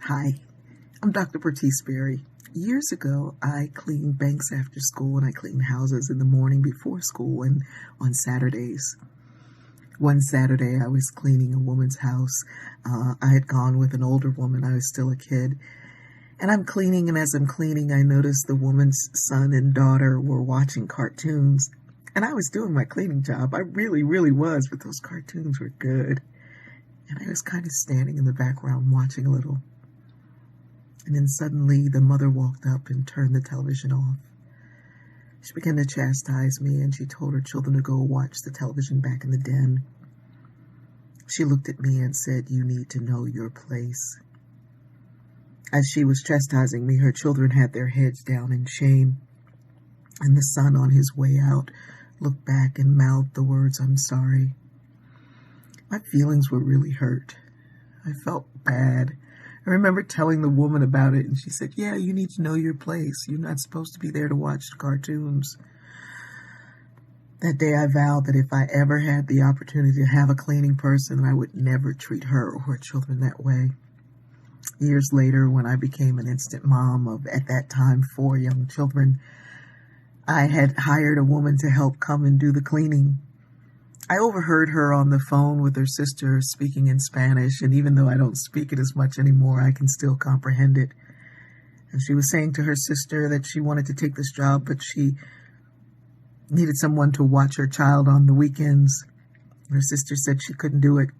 Hi, I'm Dr. Bertice Berry. Years ago, I cleaned banks after school and I cleaned houses in the morning before school and on Saturdays. One Saturday, I was cleaning a woman's house. I had gone with an older woman. I was still a kid. And I'm cleaning, and as I'm cleaning, I noticed the woman's son and daughter were watching cartoons. And I was doing my cleaning job. I really, really was, but those cartoons were good. And I was kind of standing in the background watching a little. And then suddenly the mother walked up and turned the television off. She began to chastise me, and she told her children to go watch the television back in the den. She looked at me and said, "You need to know your place." As she was chastising me, her children had their heads down in shame. And the son, on his way out, looked back and mouthed the words, "I'm sorry." My feelings were really hurt. I felt bad. I remember telling the woman about it, and she said, "Yeah, you need to know your place. You're not supposed to be there to watch cartoons." That day I vowed that if I ever had the opportunity to have a cleaning person, I would never treat her or her children that way. Years later, when I became an instant mom of, at that time, 4 young children, I had hired a woman to help come and do the cleaning. I overheard her on the phone with her sister speaking in Spanish, and even though I don't speak it as much anymore, I can still comprehend it. And she was saying to her sister that she wanted to take this job, but she needed someone to watch her child on the weekends. Her sister said she couldn't do it.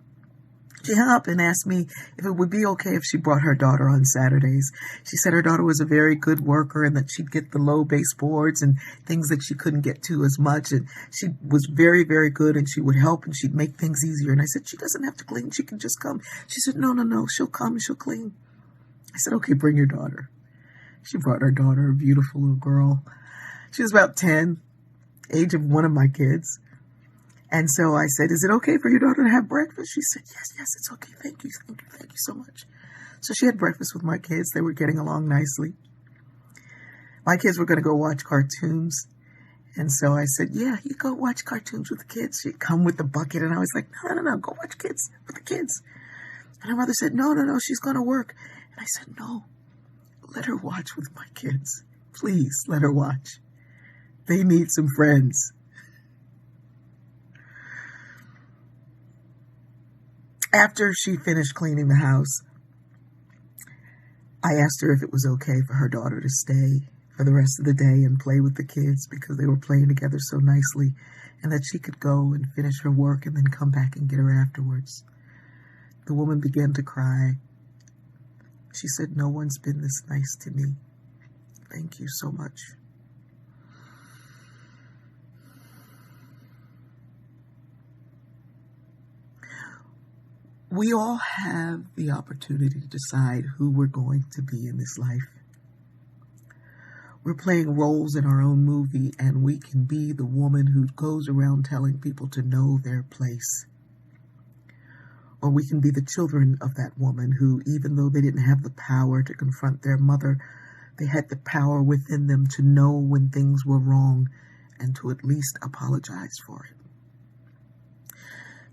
She hung up and asked me if it would be okay if she brought her daughter on Saturdays. She said her daughter was a very good worker and that she'd get the low baseboards and things that she couldn't get to as much. And she was very, very good, and she would help and she'd make things easier. And I said, "She doesn't have to clean. She can just come." She said, No. She'll come and she'll clean. I said, "Okay, bring your daughter." She brought her daughter, a beautiful little girl. She was about 10, age of one of my kids. And so I said, "Is it okay for your daughter to have breakfast?" She said, yes, it's okay. Thank you so much. So she had breakfast with my kids. They were getting along nicely. My kids were going to go watch cartoons. And so I said, "Yeah, you go watch cartoons with the kids." She'd come with the bucket, and I was like, no, go watch kids with the kids. And her mother said, no, she's going to work. And I said, "No, let her watch with my kids. Please, let her watch. They need some friends." After she finished cleaning the house, I asked her if it was okay for her daughter to stay for the rest of the day and play with the kids because they were playing together so nicely, and that she could go and finish her work and then come back and get her afterwards. The woman began to cry. She said, "No one's been this nice to me. Thank you so much." We all have the opportunity to decide who we're going to be in this life. We're playing roles in our own movie, and we can be the woman who goes around telling people to know their place. Or we can be the children of that woman who, even though they didn't have the power to confront their mother, they had the power within them to know when things were wrong and to at least apologize for it.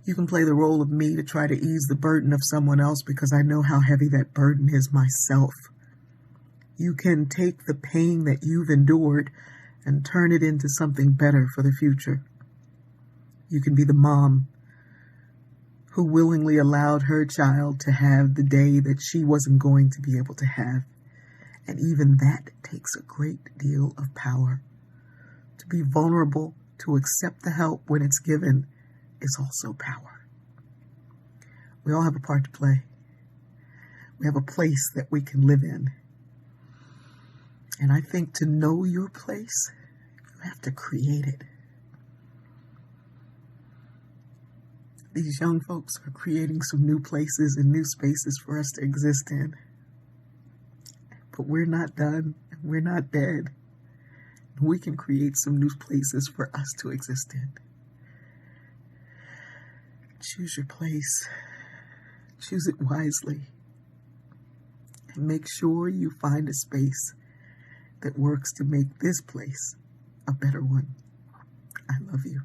You can play the role of me to try to ease the burden of someone else because I know how heavy that burden is myself. You can take the pain that you've endured and turn it into something better for the future. You can be the mom who willingly allowed her child to have the day that she wasn't going to be able to have. And even that takes a great deal of power. To be vulnerable, to accept the help when it's given, is also power. We all have a part to play. We have a place that we can live in. And I think to know your place, you have to create it. These young folks are creating some new places and new spaces for us to exist in. But we're not done, and we're not dead. We can create some new places for us to exist in. Choose your place. Choose it wisely. And make sure you find a space that works to make this place a better one. I love you.